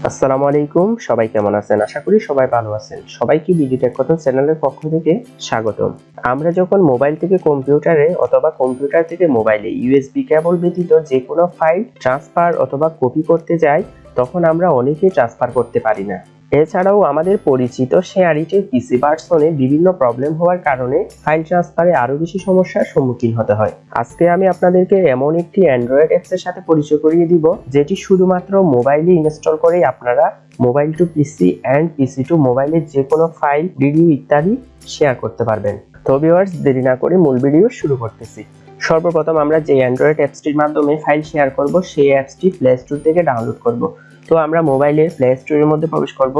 আসসালামু আলাইকুম, সবাই কেমন আছেন? আশা করি সবাই ভালো আছেন। সবাইকে বিডিটেক কথন চ্যানেলের পক্ষ থেকে স্বাগতম। আমরা যখন মোবাইল থেকে কম্পিউটারে অথবা কম্পিউটার থেকে মোবাইলে ইউএসবি কেবল ব্যতীত যে কোনো ফাইল ট্রান্সফার অথবা কপি করতে যাই, তখন আমরা অনেকেই ট্রান্সফার করতে পারি না। এছাড়াও আমাদের পরিচিত শেয়ারিটের পিসি ভার্সনে বিভিন্ন প্রবলেম হওয়ার কারণে ফাইল ট্রান্সফারে আরো বেশি সমস্যার সম্মুখীন হতে হয়। আজকে আমি আপনাদেরকে এমন একটি অ্যান্ড্রয়েড অ্যাপসের সাথে পরিচয় করিয়ে দিব, যেটি শুধুমাত্র মোবাইলে ইনস্টল করেই আপনারা mobile to PC and PC to মোবাইলের যে কোনো ফাইল, ভিডিও ইত্যাদি শেয়ার করতে পারবেন। তো ভিউয়ার্স, দেরি না করে মূল ভিডিও শুরু করতেছি। সর্বপ্রথম আমরা যে অ্যান্ড্রয়েড অ্যাপসটির মাধ্যমে ফাইল শেয়ার করব, সেই অ্যাপসটি প্লে স্টোর থেকে ডাউনলোড করব। তো আমরা মোবাইলের প্লে স্টোরের মধ্যে প্রবেশ করব।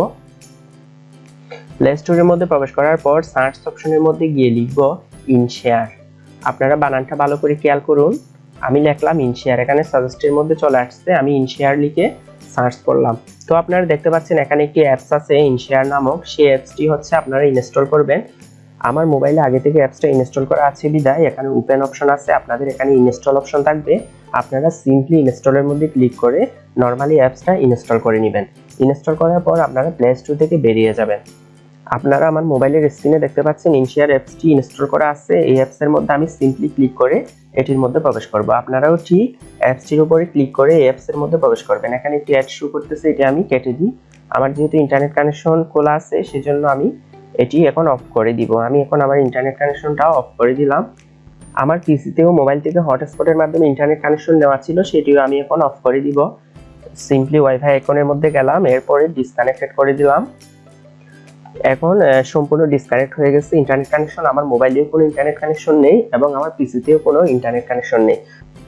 প্লে স্টোরের মধ্যে প্রবেশ করার পর সার্চ অপশনের মধ্যে গিয়ে লিখব ইনশেয়ার। আপনারা বানানটা ভালো করে খেয়াল করুন। আমি লিখলাম ইনশেয়ার, এখানে সাজেস্টের মধ্যে চলে আসছে, আমি ইনশেয়ার লিখে সার্চ করলাম। তো আপনারা দেখতে পাচ্ছেন এখানে একটি অ্যাপস আছে ইনশেয়ার নামক, সেই অ্যাপসটি হচ্ছে আপনারা ইনস্টল করবেন। আমার মোবাইলে আগে থেকে অ্যাপসটা ইনস্টল করা আছে বিধায় এখানে ওপেন অপশন আছে, আপনাদের এখানে ইনস্টল অপশন থাকবে। আপনারা সিম্পলি ইনস্টলের মধ্যে ক্লিক করে নরমালি অ্যাপসটা ইনস্টল করে নেবেন। ইনস্টল করার পর আপনারা প্লে স্টোর থেকে বেরিয়ে যাবেন। আপনারা আমার মোবাইলের স্ক্রিনে দেখতে পাচ্ছেন ইনশেয়ার অ্যাপসটি ইনস্টল করা আছে। এই অ্যাপসের মধ্যে আমি সিম্পলি ক্লিক করে এটির মধ্যে প্রবেশ করব। আপনারাও ঠিক অ্যাপসটির উপরে ক্লিক করে এই অ্যাপসের মধ্যে প্রবেশ করবেন। এখানে একটি অ্যাড শো করতেছে, এটি আমি কেটে দিই। আমার যেহেতু ইন্টারনেট কানেকশন খোলা আছে, সেজন্য আমি এটি এখন অফ করে দিব। আমি এখন আমার ইন্টারনেট কানেকশনটাও অফ করে দিলাম। আমার পিসিতেও মোবাইল থেকে হটস্পটের মাধ্যমে ইন্টারনেট কানেকশন নেওয়া ছিল, সেটিও আমি এখন অফ করে দিব। সিম্পলি ওয়াইফাই আইকনের মধ্যে গেলাম, এরপরে ডিসকানেক্টেড করে দিলাম। এখন সম্পূর্ণ ডিসকানেক্ট হয়ে গেছে ইন্টারনেট কানেকশন। আমার মোবাইলেও কোনো ইন্টারনেট কানেকশন নেই এবং আমার পিসিতেও কোনো ইন্টারনেট কানেকশন নেই।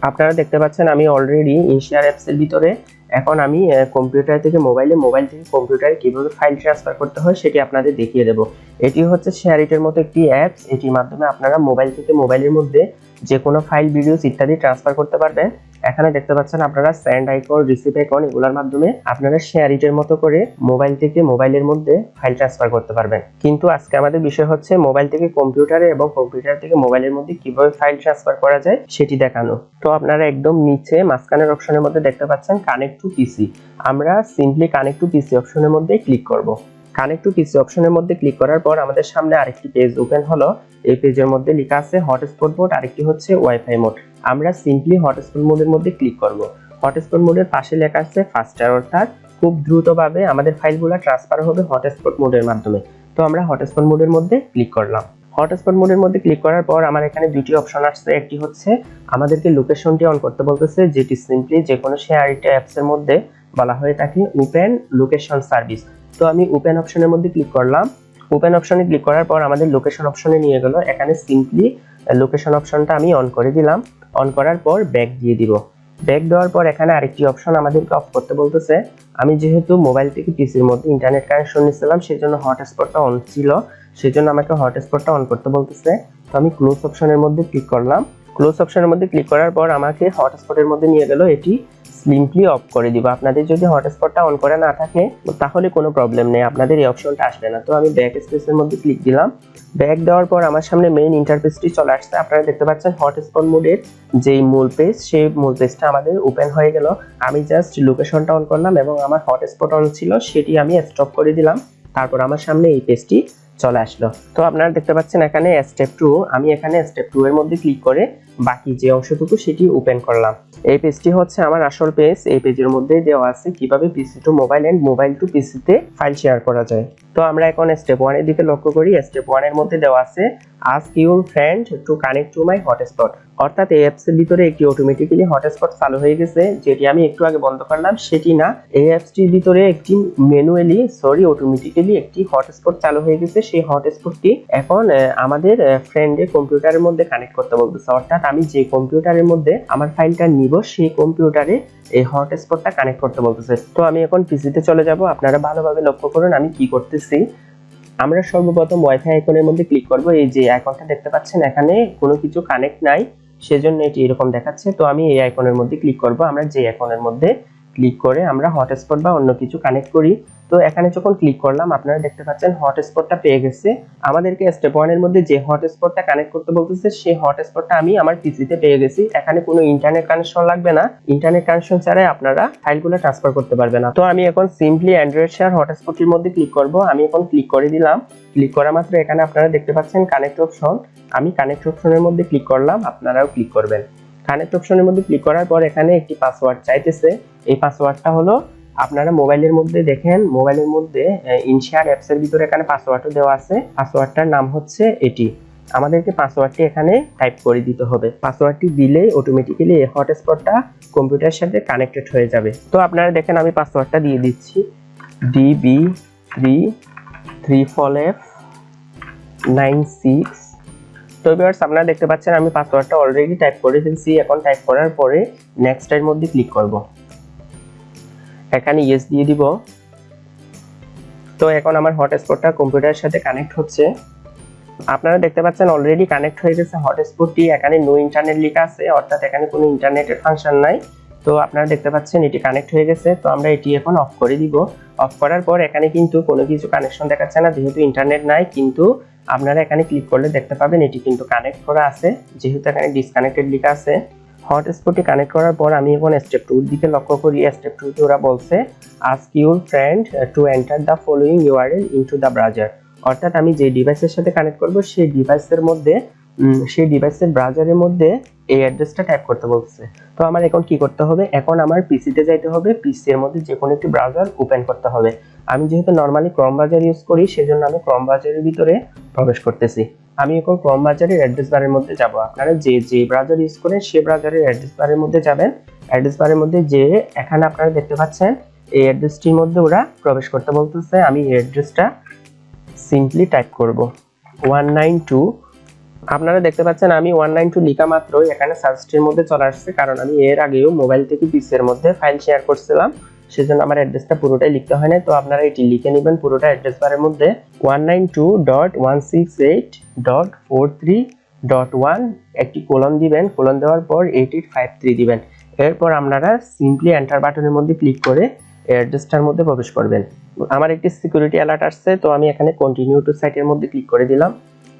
আপনারা দেখতে পাচ্ছেন আমি অলরেডি ইনশেয়ার অ্যাপসের ভিতরে। এখন আমি কম্পিউটার থেকে মোবাইলে, মোবাইল থেকে কম্পিউটারে কিভাবে ফাইল ট্রান্সফার করতে হয় সেটি আপনাদের দেখিয়ে দেব। এটি হচ্ছে শেয়ারিটের মতো একটি অ্যাপস, এটির মাধ্যমে আপনারা মোবাইল থেকে মোবাইলের মধ্যে যে কোনো ফাইল, ভিডিওস ইত্যাদি ট্রান্সফার করতে পারবেন। এখানে দেখতে পাচ্ছেন আপনারা সেন্ড আইকন, রিসিভ আইকন, এগুলোর মাধ্যমে আপনারা শেয়ারিটের মতো করে মোবাইল থেকে মোবাইলের মধ্যে ফাইল ট্রান্সফার করতে পারবেন। কিন্তু আজকে আমাদের বিষয় হচ্ছে মোবাইল থেকে কম্পিউটারে এবং কম্পিউটার থেকে মোবাইলের মধ্যে কিভাবে ফাইল ট্রান্সফার করা যায় সেটি দেখানো। তো আপনারা একদম নিচে মাঝখানের অপশনের মধ্যে দেখতে পাচ্ছেন কানেক্ট টু পিসি। আমরা সিম্পলি কানেক্ট টু পিসি অপশনের মধ্যে ক্লিক করব। কানেক্ট টু পিসি অপশনের মধ্যে ক্লিক করার পর আমাদের সামনে আরেকটি পেজ ওপেন হলো। এই পেজের মধ্যে লেখা আছে হটস্পট মোড, আরেকটি হচ্ছে ওয়াইফাই মোড। আমরা সিম্পলি হটস্পট মোডের মধ্যে ক্লিক করব। হটস্পট মোডের পাশে লেখা আছে ফাস্টার, অর্থাৎ খুব দ্রুতভাবে আমাদের ফাইলগুলো ট্রান্সফার হবে হটস্পট মোডের মাধ্যমে। তো আমরা হটস্পট মোডের মধ্যে ক্লিক করলাম। হটস্পট মোডের মধ্যে ক্লিক করার পর আমার এখানে দুটি অপশন আসছে। একটি হচ্ছে আমাদেরকে লোকেশনটি অন করতে বলতেছে, যেটি সিম্পলি যে কোনো শেয়ারিট অ্যাপসের মধ্যে বলা হয়ে থাকে ওপেন লোকেশন সার্ভিস। তো আমি ওপেন অপশনের মধ্যে ক্লিক করলাম। ওপেন অপশনে ক্লিক করার পর আমাদের লোকেশন অপশনে নিয়ে গেল। এখানে সিম্পলি লোকেশন অপশনটা আমি অন করে দিলাম। অন করার পর ব্যাক দিয়ে দিব। ব্যাক দেওয়ার পর এখানে আরেকটি অপশন আমাদেরকে অফ করতে বলতেছে। আমি যেহেতু মোবাইল থেকে পিসির মধ্যে ইন্টারনেট কানেকশন নিয়েছিলাম, সেজন্য হটস্পটটা অন ছিল, সেজন্য আমাকে হটস্পটটা অন করতে বলতেছে। তো আমি ক্লোজ অপশনের মধ্যে ক্লিক করলাম। ক্লোজ অপশনের মধ্যে ক্লিক করার পর আমাকে হটস্পটের মধ্যে নিয়ে গেল, এটি সিম্পলি অফ করে দিব। আপনাদের যদি হটস্পটটা অন করা না থাকে তাহলে কোনো প্রবলেম নেই, আপনাদের এই অপশনটা আসবে না। তো আমি ব্যাক স্পেসের মধ্যে ক্লিক দিলাম। ব্যাক দেওয়ার পর আমার সামনে মেইন ইন্টারফেসটি চলে আসছে। আপনারা দেখতে পাচ্ছেন হটস্পট মোডের যেই মূল পেজ, সেই মূল পেজটা আমাদের ওপেন হয়ে গেল। আমি জাস্ট লোকেশনটা অন করলাম এবং আমার হটস্পট অন ছিল, সেটি আমি স্টপ করে দিলাম। তারপর আমার সামনে এই পেজটি চলে আসলো। তো আপনারা দেখতে পাচ্ছেন এখানে স্টেপ 2, আমি এখানে স্টেপ 2 এর মধ্যে ক্লিক করে বাকি যে অংশটুকু সেটি ওপেন করলাম। এই পেজটি হচ্ছে আমার আসল পেজ। এই পেজের মধ্যে দেওয়া আছে কিভাবে PC to mobile and mobile to পিসিতে ফাইল শেয়ার করা যায়। তো আমরা এখন স্টেপ 1 এর দিকে লক্ষ্য করি। স্টেপ 1 এর মধ্যে দেওয়া আছে ask your friend to connect to my hotspot, অর্থাৎ এই অ্যাপসের ভিতরে একটি অটোমেটিক্যালি হটস্পট চালু হয়ে গেছে, যেটি আমি একটু আগে বন্ধ করলাম সেটি না। এই অ্যাপসটির ভিতরে একটি অটোমেটিক্যালি একটি হটস্পট চালু হয়ে গেছে। সেই হটস্পটটি এখন আমাদের ফ্রেন্ডের কম্পিউটারের মধ্যে কানেক্ট করতে বলতেছে, অর্থাৎ আমি যে কম্পিউটারের মধ্যে আমার ফাইলটা নিব সেই কম্পিউটারে এই হটস্পটটা কানেক্ট করতে বলতেছে। তো আমি এখন পিসিতে চলে যাব। আপনারা ভালোভাবে লক্ষ্য করুন আমি কি করতেছি। আমরা সর্বপ্রথম ওয়াইফাই আইকনের মধ্যে ক্লিক করব। এই যে আইকনটা দেখতে পাচ্ছেন এখানে কোনো কিছু কানেক্ট নাই, সেজন্য এটি এরকম দেখাচ্ছে। তো আমি এই আইকনের মধ্যে ক্লিক করব। আমরা যে আইকনের মধ্যে ক্লিক করে আমরা হটস্পট বা অন্য কিছু কানেক্ট করি। তো এখানে যখন ক্লিক করলাম আপনারা দেখতে পাচ্ছেন হটস্পটটা পেয়ে গেছে। আমাদেরকে স্টেপ 1 এর মধ্যে যে হটস্পটটা কানেক্ট করতে বলতেছে সেই হটস্পটটা আমি আমার পিসিতে পেয়ে গেছি। এখানে কোনো ইন্টারনেট কানেকশন লাগবে না, ইন্টারনেট কানেকশন ছাড়াই আপনারা ফাইলগুলো ট্রান্সফার করতে পারবেন না। তো আমি এখন সিম্পলি অ্যান্ড্রয়েড শেয়ার হটস্পটের মধ্যে ক্লিক করব। আমি এখন ক্লিক করে দিলাম। ক্লিক করা মাত্র এখানে আপনারা দেখতে পাচ্ছেন কানেক্ট অপশন। আমি কানেক্ট অপশনের মধ্যে ক্লিক করলাম, আপনারাও ক্লিক করবেন। কানেক্ট অপশনের মধ্যে ক্লিক করার পর এখানে একটি পাসওয়ার্ড চাইতেছে। এই পাসওয়ার্ডটা হলো আপনারা মোবাইলের মধ্যে দেখেন, মোবাইলের মধ্যে ইনশিয়ার অ্যাপস এর ভিতরে এখানে পাসওয়ার্ডও দেওয়া আছে। পাসওয়ার্ডটার নাম হচ্ছে এটি। আমাদেরকে পাসওয়ার্ডটি এখানে টাইপ করে দিতে হবে। পাসওয়ার্ডটি দিলে অটোমেটিক্যালি এই হটস্পটটা কম্পিউটারের সাথে কানেক্টেড হয়ে যাবে। তো আপনারা দেখেন আমি পাসওয়ার্ডটা দিয়ে দিচ্ছি DB334F96। তো ভিউয়ার্স আপনারা দেখতে পাচ্ছেন আমি পাসওয়ার্ডটা অলরেডি টাইপ করে ফেলছি। এখন টাইপ করার পরে নেক্সট এর মধ্যে ক্লিক করব। এখানে ইয়েস দিয়ে দিব। তো এখন আমার হটস্পটটা কম্পিউটারের সাথে কানেক্ট হচ্ছে। আপনারা দেখতে পাচ্ছেন অলরেডি কানেক্ট হয়ে গেছে হটস্পটটি। এখানে নো ইন্টারনেট লেখা আছে, অর্থাৎ এখানে কোনো ইন্টারনেটের ফাংশন নাই। তো আপনারা দেখতে পাচ্ছেন এটি কানেক্ট হয়ে গেছে। তো আমরা এটি এখন অফ করে দিব। অফ করার পর এখানে কিন্তু কোনো কিছু কানেকশন দেখাচ্ছে না, যেহেতু ইন্টারনেট নাই। কিন্তু আপনারা এখানে ক্লিক করলে দেখতে পাবেন এটি কিন্তু কানেক্ট করা আছে, যেহেতু এখানে ডিসকানেক্টেড লেখা আছে। হটস্পটে কানেক্ট করার পর আমি এখন স্টেপ 2 এর দিকে লক্ষ্য করি। স্টেপ 2 তে ওরা বলছে ask your friend to enter the following URL into the browser. অর্থাৎ আমি যে ডিভাইসের সাথে কানেক্ট করব সেই ডিভাইসের মধ্যে সেই ডিভাইসের ব্রাউজারের মধ্যে এই অ্যাড্রেসটা টাইপ করতে বলছে। তো আমার এখন কি করতে হবে, এখন আমার পিসিতে যাইতে হবে, পিসি এর মধ্যে যে কোনো একটি ব্রাউজার ওপেন করতে হবে। আমি যেহেতু নরমালি ক্রোম ব্রাউজার ইউজ করি সেজন্য আমি ক্রোম ব্রাউজারের ভিতরে প্রবেশ করতেছি। আমি এখন ক্রোম ব্রাউজারের অ্যাড্রেস বারের মধ্যে যাব। আপনারা যে ব্রাউজার ইউজ করেন সেই ব্রাউজারের অ্যাড্রেস বারের মধ্যে যাবেন। অ্যাড্রেস বারের মধ্যে যে এখানে আপনারা দেখতে পাচ্ছেন এই অ্যাড্রেসটির মধ্যে ওরা প্রবেশ করতে বলতেছে। আমি এই অ্যাড্রেসটা সিম্পলি টাইপ করব 192। আপনারা দেখতে পাচ্ছেন আমি 192 লেখা মাত্রই এখানে সার্চটির মধ্যে চলে আসছে, কারণ আমি এর আগেও মোবাইল থেকে পিসি এর মধ্যে ফাইল শেয়ার করছিলাম, সেজন্য আমার অ্যাড্রেসটা পুরোটাই লিখতে হয় না। তো আপনারা এটি লিখে নেবেন পুরোটা অ্যাড্রেস বারের মধ্যে 192.168.43.1 একটি কোলন দিবেন। কোলন দেওয়ার পর 8853 দিবেন। এরপর আপনারা সিম্পলি এন্টার বাটনের মধ্যে ক্লিক করে অ্যাড্রেসটার মধ্যে প্রবেশ করবেন। আমার একটি সিকিউরিটি অ্যালার্ট আসছে, তো আমি এখানে কন্টিনিউ টু সাইটের মধ্যে ক্লিক করে দিলাম।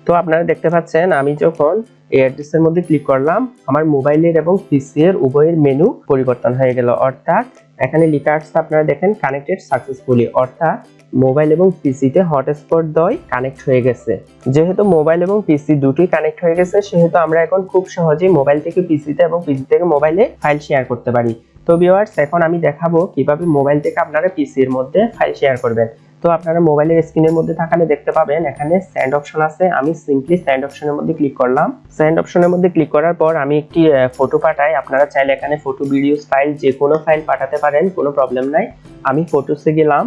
তো আপনারা দেখতে পাচ্ছেন আমি যখন এই অ্যাড্রেসের মধ্যে ক্লিক করলাম আমার মোবাইলের এবং পিসি এর উভয়ের মেনু পরিবর্তন হয়ে গেল। অর্থাৎ এখানে লেখা আসছে আপনারা দেখেন কানেক্টেড সাকসেসফুলি, অর্থাৎ মোবাইল এবং পিসিতে হটস্পট দ্বয় কানেক্ট হয়ে গেছে। যেহেতু মোবাইল এবং পিসি দুটোই কানেক্ট হয়ে গেছে সেহেতু আমরা এখন খুব সহজেই মোবাইল থেকে পিসিতে এবং পিসি থেকে মোবাইলে ফাইল শেয়ার করতে পারি। তো ভিউয়ার্স এখন আমি দেখাবো কিভাবে মোবাইল থেকে আপনারা পিসি এর মধ্যে ফাইল শেয়ার করবেন। তো আপনারা মোবাইলের স্ক্রিনের মধ্যে থাকলে দেখতে পাবেন এখানে সেন্ড অপশন আছে। আমি সিম্পলি সেন্ড অপশনের মধ্যে ক্লিক করলাম। সেন্ড অপশনের মধ্যে ক্লিক করার পর আমি একটি ফটো পাঠাই। আপনারা চাইলে এখানে ফটো, ভিডিওস, ফাইল যে কোনো ফাইল পাঠাতে পারেন, কোনো প্রবলেম নাই। আমি ফটোসে গেলাম।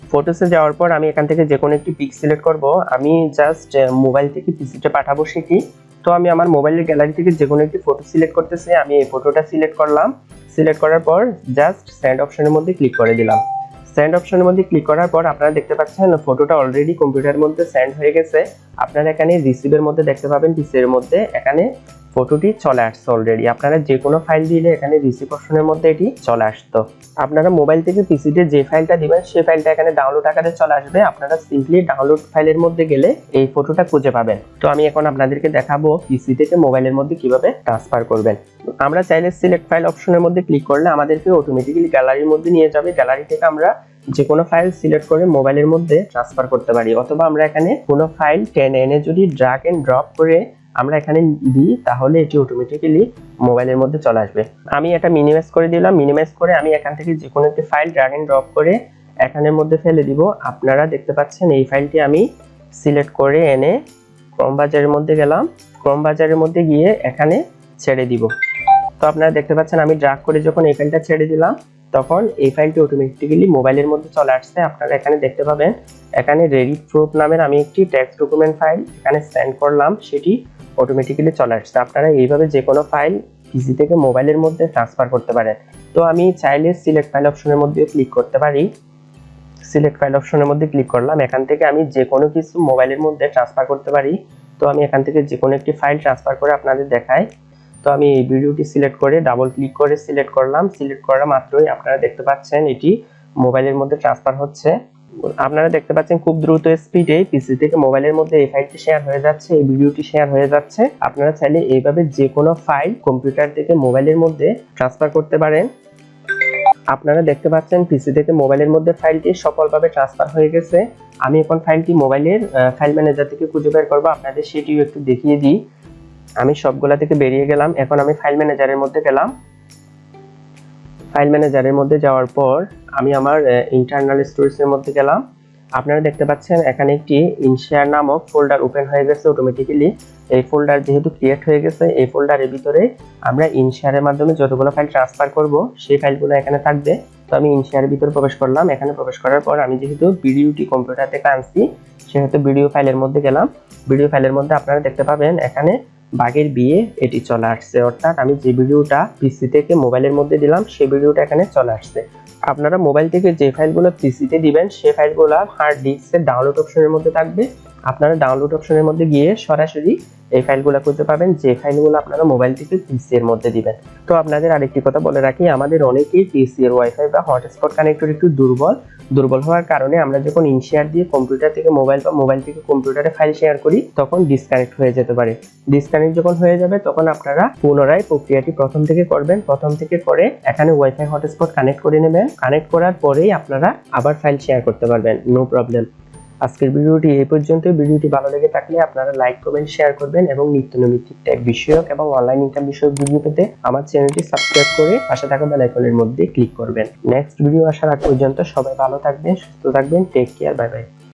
ফটোসে যাওয়ার পর আমি এখান থেকে যে কোনো একটি পিক সিলেক্ট করব। আমি জাস্ট মোবাইল থেকে পিসিতে পাঠাবো সেটি। তো আমি আমার মোবাইলের গ্যালারি থেকে যে কোনো একটি ফটো সিলেক্ট করতেছি। আমি এই ফটোটা সিলেক্ট করলাম। সিলেক্ট করার পর জাস্ট সেন্ড অপশনের মধ্যে ক্লিক করে দিলাম। সেন্ড অপশনের মধ্যে ক্লিক করার পর আপনারা দেখতে পাচ্ছেন ফটোটা অলরেডি কম্পিউটারের মধ্যে সেন্ড হয়ে গেছে। আপনারা এখানে রিসিভের মধ্যে দেখতে পাবেন পিসি এর মধ্যে এখানে ফটোটি চলে আসছে অলরেডি। আপনারা যে কোনো ফাইল দিলে এখানে রিসিভ অপশনের মধ্যে এটি চলে আসতো। আপনারা মোবাইল থেকে পিসিতে যে ফাইলটা দিবেন সেই ফাইলটা এখানে ডাউনলোড আকারে চলে আসবে। আপনারা সিম্পলি ডাউনলোড ফাইলের মধ্যে গেলে এই ফটোটা খুঁজে পাবেন। তো আমি এখন আপনাদেরকে দেখাবো পিসি থেকে মোবাইলের মধ্যে কিভাবে ট্রান্সফার করবেন। আমরা চাইলে সিলেক্ট ফাইল অপশনের মধ্যে ক্লিক করলে আমাদেরকে অটোমেটিক্যালি গ্যালারির মধ্যে নিয়ে যাবে। গ্যালারি থেকে আমরা যে কোনো ফাইল সিলেক্ট করে মোবাইলের মধ্যে ট্রান্সফার করতে পারি, অথবা আমরা এখানে কোনো ফাইল টেনে এনে যদি ড্র্যাগ এন্ড ড্রপ করে আমরা এখানে দিই তাহলে এটি অটোমেটিক্যালি মোবাইলের মধ্যে চলে আসবে। আমি এটা মিনিমাইজ করে দিলাম। মিনিমাইজ করে আমি এখান থেকে যে কোনো একটি ফাইল ড্র্যাগ এন্ড ড্রপ করে এখানের মধ্যে ফেলে দিব। আপনারা দেখতে পাচ্ছেন এই ফাইলটি আমি সিলেক্ট করে এনে ক্রোম ব্রাউজারের মধ্যে গেলাম। ক্রোম ব্রাউজারের মধ্যে গিয়ে এখানে ছেড়ে দিব। তো আপনারা দেখতে পাচ্ছেন আমি ড্র্যাগ করে যখন এই ফাইলটা ছেড়ে দিলাম তখন এই ফাইলটি অটোমেটিক্যালি মোবাইলের মধ্যে চলে আসছে। আপনারা এখানে দেখতে পাবেন এখানে রেডি প্রুফ নামের আমি একটি টেক্সট ডকুমেন্ট ফাইল এখানে সেন্ড করলাম, সেটি অটোমেটিক্যালি চলে আসছে। আপনারা এইভাবে যে কোনো ফাইল পিসি থেকে মোবাইলের মধ্যে ট্রান্সফার করতে পারেন। তো আমি চাইলে সিলেক্ট ফাইল অপশনের মধ্যে ক্লিক করতে পারি। সিলেক্ট ফাইল অপশনের মধ্যে ক্লিক করলাম। এখান থেকে আমি যে কোনো কিছু মোবাইলের মধ্যে ট্রান্সফার করতে পারি। তো আমি এখান থেকে যে কোনো একটি ফাইল ট্রান্সফার করে আপনাদের দেখাই। তো আমি এই ভিডিওটি সিলেক্ট করে ডাবল ক্লিক করে সিলেক্ট করলাম। সিলেক্ট করা মাত্রই আপনারা দেখতে পাচ্ছেন এটি মোবাইলের মধ্যে ট্রান্সফার হচ্ছে। আপনারা দেখতে পাচ্ছেন খুব দ্রুত স্পিডে পিসি থেকে মোবাইলের মধ্যে এই ফাইলটি শেয়ার হয়ে যাচ্ছে, এই ভিডিওটি শেয়ার হয়ে যাচ্ছে। আপনারা চাইলে এইভাবে যে কোনো ফাইল কম্পিউটার থেকে মোবাইলের মধ্যে ট্রান্সফার করতে পারেন। আপনারা দেখতে পাচ্ছেন পিসি থেকে মোবাইলের মধ্যে ফাইলটি সফলভাবে ট্রান্সফার হয়ে গেছে। আমি এখন ফাইলটি মোবাইলের ফাইল ম্যানেজার থেকে খুঁজে বের করব, আপনাদের সেটিও একটু দেখিয়ে দিই। আমি সবগুলা থেকে বেরিয়ে গেলাম, এখন আমি ফাইল ম্যানেজারের মধ্যে গেলাম। ফাইল ম্যানেজারের মধ্যে যাওয়ার পর আমি আমার ইন্টারনাল স্টোরেজের মধ্যে গেলাম। আপনারা দেখতে পাচ্ছেন এখানে একটি ইনশেয়ার নামক ফোল্ডার ওপেন হয়ে গেছে অটোমেটিক্যালি। এই ফোল্ডার যেহেতু ক্রিয়েট হয়ে গেছে, এই ফোল্ডারের ভিতরে আমরা ইনশেয়ারের মাধ্যমে যতগুলো ফাইল ট্রান্সফার করব সেই ফাইলগুলো এখানে থাকবে। তো আমি ইনশেয়ারের ভিতরে প্রবেশ করলাম। এখানে প্রবেশ করার পর আমি যেহেতু ভিডিওটি কম্পিউটার থেকে আনছি সেহেতু ভিডিও ফাইলের মধ্যে গেলাম। ভিডিও ফাইলের মধ্যে আপনারা দেখতে পাবেন এখানে বাঘের বিয়ে এটি চলে আসছে, অর্থাৎ আমি যে ভিডিওটা পিসি থেকে মোবাইলের মধ্যে দিলাম সেই ভিডিওটা এখানে চলে আসছে। আপনারা মোবাইল থেকে যে ফাইলগুলো পিসিতে দিবেন সেই ফাইলগুলো হার্ড ডিস্কের ডাউনলোড অপশনের মধ্যে থাকবে। আপনারা ডাউনলোড অপশনের মধ্যে গিয়ে সরাসরি এই ফাইলগুলো খুঁজে পাবেন যে ফাইলগুলো আপনারা মোবাইল থেকে পিসি এর মধ্যে দিবেন। তো আপনাদের আরেকটি কথা বলে রাখি, আমাদের অনেকেই পিসি এর ওয়াইফাই বা হটস্পট কানেক্টর একটু দুর্বল হওয়ার কারণে আমরা যখন ইনশেয়ার দিয়ে কম্পিউটার থেকে মোবাইল বা মোবাইল থেকে কম্পিউটারে ফাইল শেয়ার করি তখন ডিসকানেক্ট হয়ে যেতে পারে। ডিসকানেক্ট যখন হয়ে যাবে তখন আপনারা পুনরায় প্রক্রিয়াটি প্রথম থেকে করবেন। প্রথম থেকে করে এখানে ওয়াইফাই হটস্পট কানেক্ট করে নেবেন। কানেক্ট করার পরেই আপনারা আবার ফাইল শেয়ার করতে পারবেন, নো প্রবলেম। আজকের ভিডিওটি এই পর্যন্ত। ভিডিওটি ভালো লেগে থাকলে আপনারা লাইক কমেন্ট শেয়ার করবেন এবং নিত্য নৈমিত্তিক টেক বিষয়ক এবং অনলাইন ইনকাম বিষয়ক ভিডিও পেতে আমার চ্যানেলটি সাবস্ক্রাইব করে পাশে থাকা বেল আইকনের মধ্যে ক্লিক করবেন। নেক্সট ভিডিও আসার আগ পর্যন্ত সবাই ভালো থাকবেন, সুস্থ থাকবেন। Take care, bye by.